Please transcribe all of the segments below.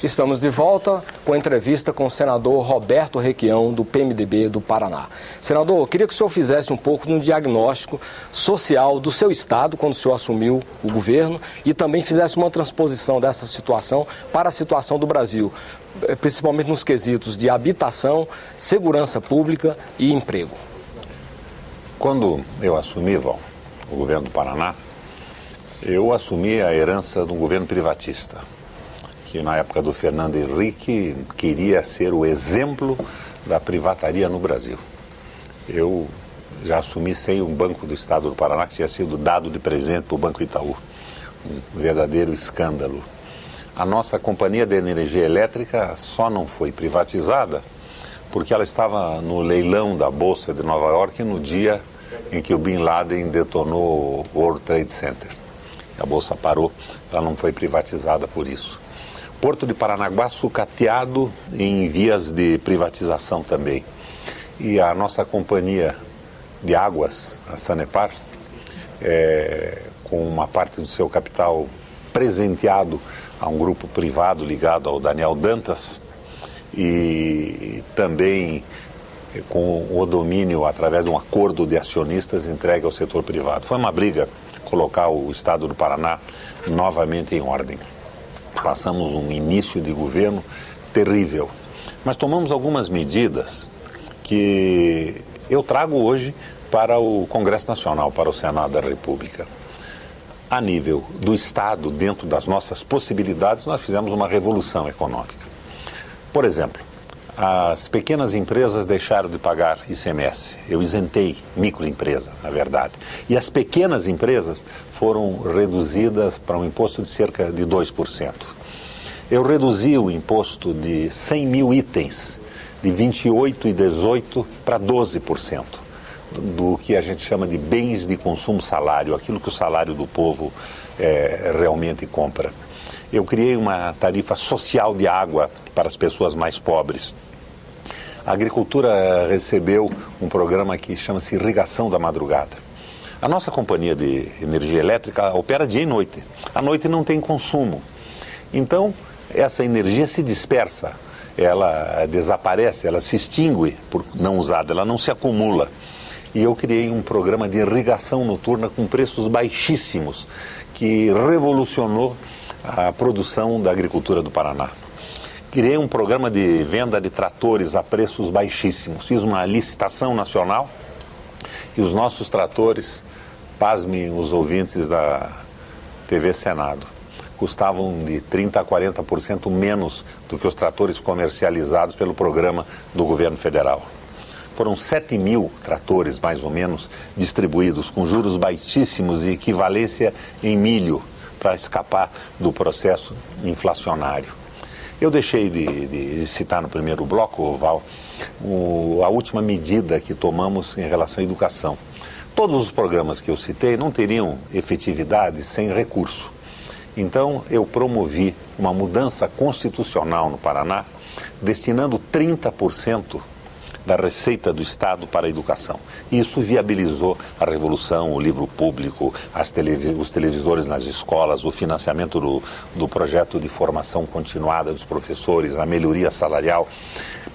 Estamos de volta com a entrevista com o senador Roberto Requião, do PMDB do Paraná. Senador, eu queria que o senhor fizesse um pouco de um diagnóstico social do seu estado, quando o senhor assumiu o governo, e também fizesse uma transposição dessa situação para a situação do Brasil, principalmente nos quesitos de habitação, segurança pública e emprego. Quando eu assumi, Val, o governo do Paraná, eu assumi a herança de um governo privatista, que na época do Fernando Henrique queria ser o exemplo da privataria no Brasil. Eu já assumi sem um banco do Estado do Paraná que tinha sido dado de presente para o Banco Itaú. Um verdadeiro escândalo. A nossa companhia de energia elétrica só não foi privatizada porque ela estava no leilão da Bolsa de Nova York no dia em que o Bin Laden detonou o World Trade Center. A Bolsa parou, ela não foi privatizada por isso. Porto de Paranaguá sucateado em vias de privatização também. E a nossa companhia de águas, a Sanepar, com uma parte do seu capital presenteado a um grupo privado ligado ao Daniel Dantas e também com o domínio através de um acordo de acionistas entregue ao setor privado. Foi uma briga colocar o Estado do Paraná novamente em ordem. Passamos um início de governo terrível, mas tomamos algumas medidas que eu trago hoje para o Congresso Nacional, para o Senado da República. A nível do Estado, dentro das nossas possibilidades, nós fizemos uma revolução econômica. Por exemplo, as pequenas empresas deixaram de pagar ICMS. Eu isentei microempresa, na verdade. E as pequenas empresas foram reduzidas para um imposto de cerca de 2%. Eu reduzi o imposto de 100 mil itens, de 28% e 18% para 12%, do que a gente chama de bens de consumo salário, aquilo que o salário do povo realmente compra. Eu criei uma tarifa social de água para as pessoas mais pobres. A agricultura recebeu um programa que chama-se Irrigação da Madrugada. A nossa companhia de energia elétrica opera dia e noite. À noite não tem consumo. Então, essa energia se dispersa, ela desaparece, ela se extingue por não usada, ela não se acumula. E eu criei um programa de irrigação noturna com preços baixíssimos, que revolucionou a produção da agricultura do Paraná. Criei um programa de venda de tratores a preços baixíssimos. Fiz uma licitação nacional e os nossos tratores, pasmem os ouvintes da TV Senado, custavam de 30% a 40% menos do que os tratores comercializados pelo programa do governo federal. Foram 7 mil tratores, mais ou menos, distribuídos com juros baixíssimos e equivalência em milho para escapar do processo inflacionário. Eu deixei de citar no primeiro bloco, Val, a última medida que tomamos em relação à educação. Todos os programas que eu citei não teriam efetividade sem recurso. Então, eu promovi uma mudança constitucional no Paraná, destinando 30% da receita do Estado para a educação. Isso viabilizou a revolução, o livro público, os televisores nas escolas, o financiamento do projeto de formação continuada dos professores, a melhoria salarial,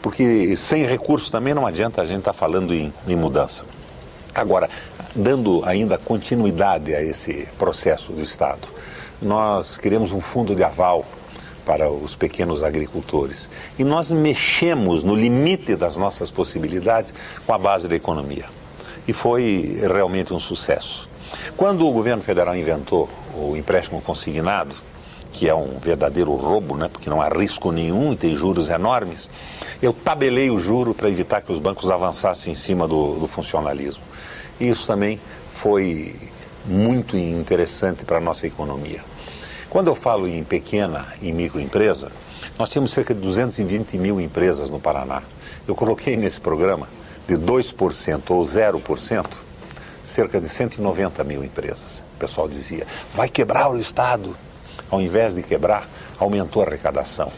porque sem recursos também não adianta a gente estar falando em mudança. Agora, dando ainda continuidade a esse processo do Estado, nós queremos um fundo de aval para os pequenos agricultores. E nós mexemos no limite das nossas possibilidades com a base da economia. E foi realmente um sucesso. Quando o governo federal inventou o empréstimo consignado, que é um verdadeiro roubo, né, porque não há risco nenhum e tem juros enormes, eu tabelei o juro para evitar que os bancos avançassem em cima do funcionalismo. E isso também foi muito interessante para a nossa economia. Quando eu falo em pequena e microempresa, nós tínhamos cerca de 220 mil empresas no Paraná. Eu coloquei nesse programa de 2% ou 0%, cerca de 190 mil empresas. O pessoal dizia, vai quebrar o Estado. Ao invés de quebrar, aumentou a arrecadação.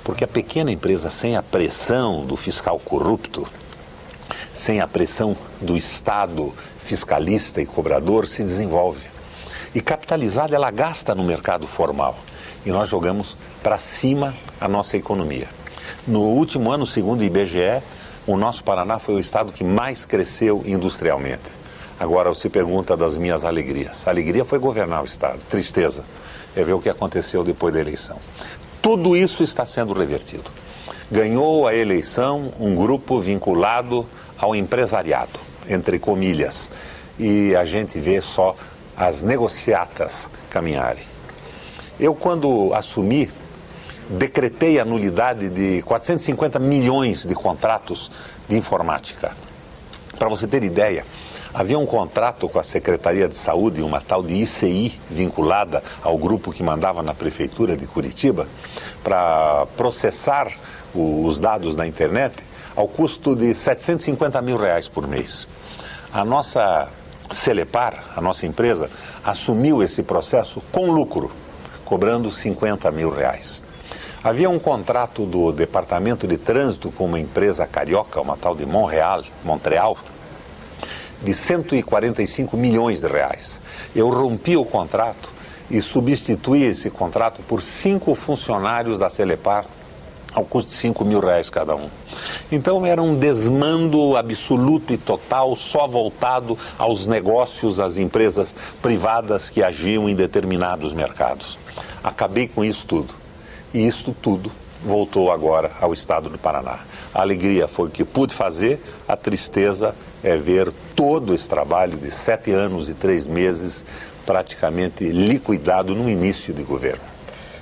Porque a pequena empresa, sem a pressão do fiscal corrupto, sem a pressão do Estado fiscalista e cobrador, se desenvolve. E capitalizada, ela gasta no mercado formal. e nós jogamos para cima a nossa economia. No último ano, segundo o IBGE, o nosso Paraná foi o estado que mais cresceu industrialmente. Agora você pergunta das minhas alegrias. A alegria foi governar o estado, tristeza é ver o que aconteceu depois da eleição. Tudo isso está sendo revertido. Ganhou a eleição um grupo vinculado ao empresariado, entre comilhas, e a gente vê só as negociatas caminharem. Eu, quando assumi, decretei a nulidade de 450 milhões de contratos de informática. Para você ter ideia, havia um contrato com a Secretaria de Saúde, uma tal de ICI, vinculada ao grupo que mandava na Prefeitura de Curitiba, para processar os dados da internet ao custo de R$750 mil por mês. A nossa Celepar, a nossa empresa, assumiu esse processo com lucro, cobrando R$50 mil. Havia um contrato do Departamento de Trânsito com uma empresa carioca, uma tal de Montreal, de R$145 milhões. Eu rompi o contrato e substituí esse contrato por 5 funcionários da Celepar, ao custo de R$5 mil cada um. Então era um desmando absoluto e total, só voltado aos negócios, às empresas privadas que agiam em determinados mercados. Acabei com isso tudo. E isso tudo voltou agora ao estado do Paraná. A alegria foi o que pude fazer, a tristeza é ver todo esse trabalho de 7 anos e 3 meses praticamente liquidado no início de governo.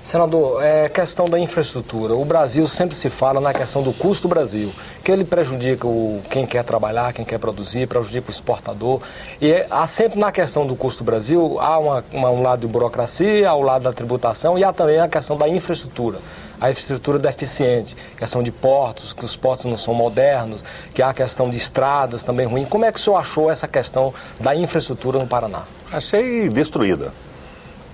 Senador, questão da infraestrutura. O Brasil sempre se fala na questão do custo Brasil, que ele prejudica quem quer trabalhar, quem quer produzir, prejudica o exportador. E há sempre na questão do custo Brasil, há um lado de burocracia, há o lado da tributação e há também a questão da infraestrutura. A infraestrutura deficiente, questão de portos, que os portos não são modernos, que há a questão de estradas também ruim. Como é que o senhor achou essa questão da infraestrutura no Paraná? Achei destruída.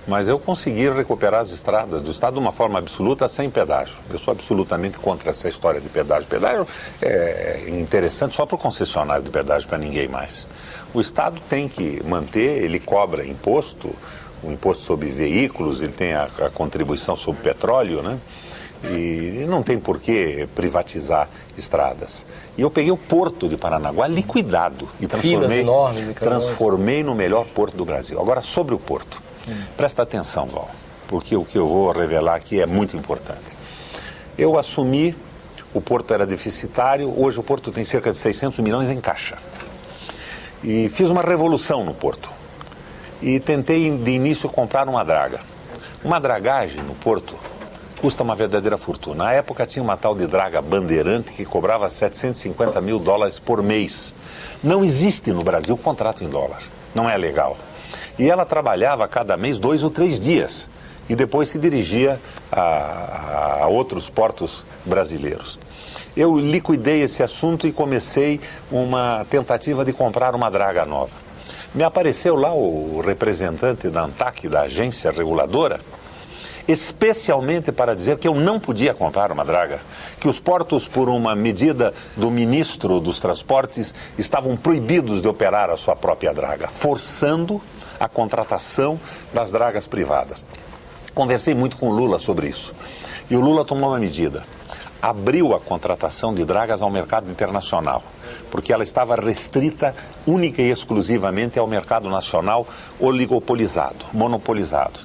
Mas eu consegui recuperar as estradas do estado de uma forma absoluta, sem pedágio. Eu sou absolutamente contra essa história de pedágio. Pedágio é interessante só para o concessionário de pedágio, para ninguém mais. O estado tem que manter, ele cobra imposto, o imposto sobre veículos, ele tem a contribuição sobre petróleo, né? E não tem por que privatizar estradas. E eu peguei o porto de Paranaguá liquidado e transformei no melhor porto do Brasil. Agora, sobre o porto. Presta atenção, Val, porque o que eu vou revelar aqui é muito importante. Eu assumi, o porto era deficitário, hoje o porto tem cerca de 600 milhões em caixa. E fiz uma revolução no porto. E tentei de início comprar uma draga. Uma dragagem no porto custa uma verdadeira fortuna. Na época tinha uma tal de draga Bandeirante que cobrava $750 mil por mês. Não existe no Brasil contrato em dólar, não é legal. E ela trabalhava cada mês 2 ou 3 dias e depois se dirigia a outros portos brasileiros. Eu liquidei esse assunto e comecei uma tentativa de comprar uma draga nova. Me apareceu lá o representante da ANTAQ, da agência reguladora, especialmente para dizer que eu não podia comprar uma draga, que os portos, por uma medida do ministro dos Transportes, estavam proibidos de operar a sua própria draga, forçando a contratação das dragas privadas. Conversei muito com o Lula sobre isso. E o Lula tomou uma medida. Abriu a contratação de dragas ao mercado internacional, porque ela estava restrita única e exclusivamente ao mercado nacional oligopolizado, monopolizado.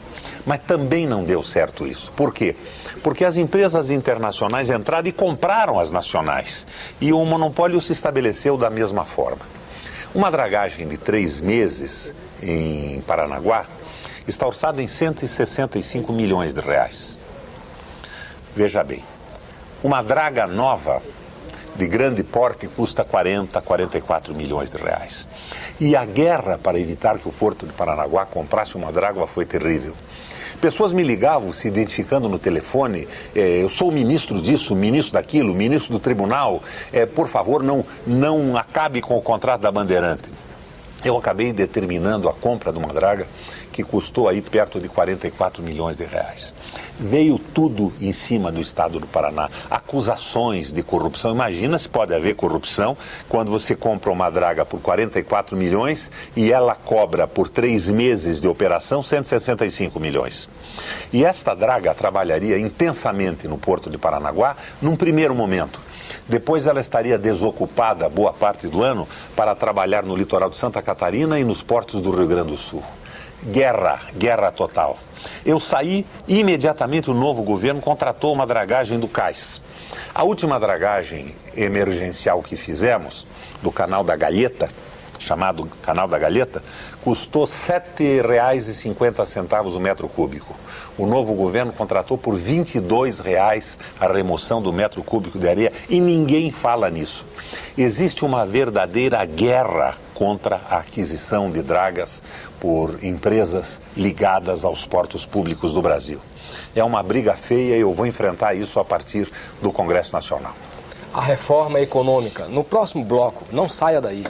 Mas também não deu certo isso. Por quê? Porque as empresas internacionais entraram e compraram as nacionais. E o monopólio se estabeleceu da mesma forma. Uma dragagem de 3 meses em Paranaguá está orçada em R$165 milhões. Veja bem, uma draga nova de grande porte custa 40, 44 milhões de reais. E a guerra para evitar que o Porto de Paranaguá comprasse uma draga foi terrível. Pessoas me ligavam se identificando no telefone, eu sou o ministro disso, ministro daquilo, ministro do tribunal, por favor, não acabe com o contrato da Bandeirante. Eu acabei determinando a compra de uma draga que custou aí perto de 44 milhões de reais. Veio tudo em cima do Estado do Paraná. Acusações de corrupção. Imagina se pode haver corrupção quando você compra uma draga por 44 milhões e ela cobra por 3 meses de operação 165 milhões. E esta draga trabalharia intensamente no Porto de Paranaguá num primeiro momento. Depois ela estaria desocupada boa parte do ano para trabalhar no litoral de Santa Catarina e nos portos do Rio Grande do Sul. Guerra total. Eu saí e imediatamente o novo governo contratou uma dragagem do cais. A última dragagem emergencial que fizemos, do Canal da Galheta, chamado Canal da Galheta, custou R$ 7,50 o metro cúbico. O novo governo contratou por R$ 22,00 a remoção do metro cúbico de areia e ninguém fala nisso. Existe uma verdadeira guerra contra a aquisição de dragas por empresas ligadas aos portos públicos do Brasil. É uma briga feia e eu vou enfrentar isso a partir do Congresso Nacional. A reforma econômica. No próximo bloco, não saia daí.